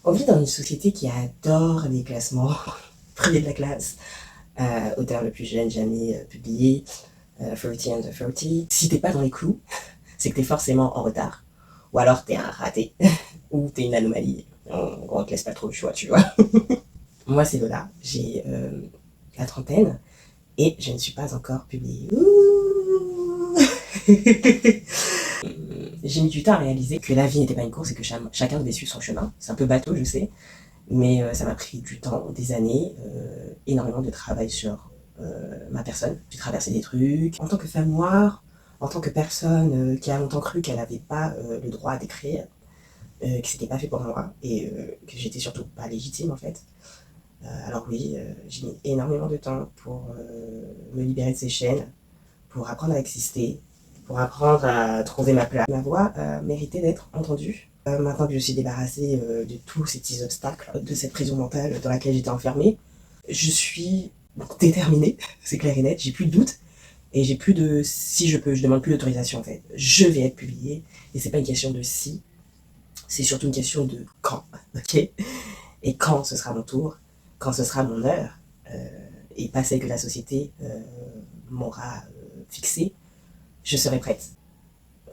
On vit dans une société qui adore les classements, premier de la classe, auteur le plus jeune jamais publié, 30 under 30. Si t'es pas dans les clous, c'est que t'es forcément en retard. Ou alors t'es un raté, ou t'es une anomalie. On te laisse pas trop le choix, tu vois. Moi, c'est Lola, j'ai la trentaine, et je ne suis pas encore publiée. J'ai mis du temps à réaliser que la vie n'était pas une course et que chacun devait suivre son chemin. C'est un peu bateau, je sais, mais ça m'a pris du temps, des années, énormément de travail sur ma personne. J'ai traversé des trucs. En tant que femme noire, en tant que personne qui a longtemps cru qu'elle n'avait pas le droit d'écrire, que c'était pas fait pour moi et que j'étais surtout pas légitime en fait. Alors oui, j'ai mis énormément de temps pour me libérer de ces chaînes, pour apprendre à exister, pour apprendre à trouver ma place. Ma voix méritait d'être entendue. Maintenant que je suis débarrassée de tous ces petits obstacles, de cette prison mentale dans laquelle j'étais enfermée, je suis déterminée, c'est clair et net, j'ai plus de doute. Et j'ai plus de si je peux, je demande plus d'autorisation en fait. Je vais être publiée. Et c'est pas une question de si, c'est surtout une question de quand. Ok. Et quand ce sera mon tour, quand ce sera mon heure, et pas celle que la société m'aura fixée, je serai prête.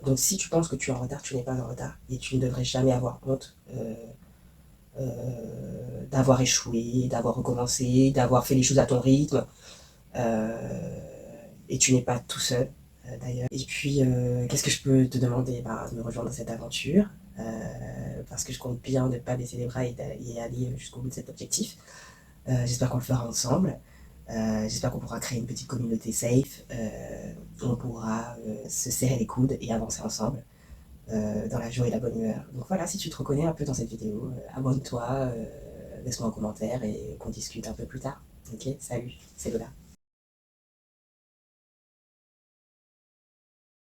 Donc si tu penses que tu es en retard, tu n'es pas en retard. Et tu ne devrais jamais avoir honte d'avoir échoué, d'avoir recommencé, d'avoir fait les choses à ton rythme. Et tu n'es pas tout seul, d'ailleurs. Et puis, qu'est-ce que je peux te demander? Bah, de me rejoindre dans cette aventure, parce que je compte bien ne pas baisser les bras et aller jusqu'au bout de cet objectif. J'espère qu'on le fera ensemble. J'espère qu'on pourra créer une petite communauté safe. On pourra se serrer les coudes et avancer ensemble dans la joie et la bonne humeur. Donc voilà, si tu te reconnais un peu dans cette vidéo, abonne-toi, laisse-moi un commentaire et qu'on discute un peu plus tard. Ok, salut, c'est Lola.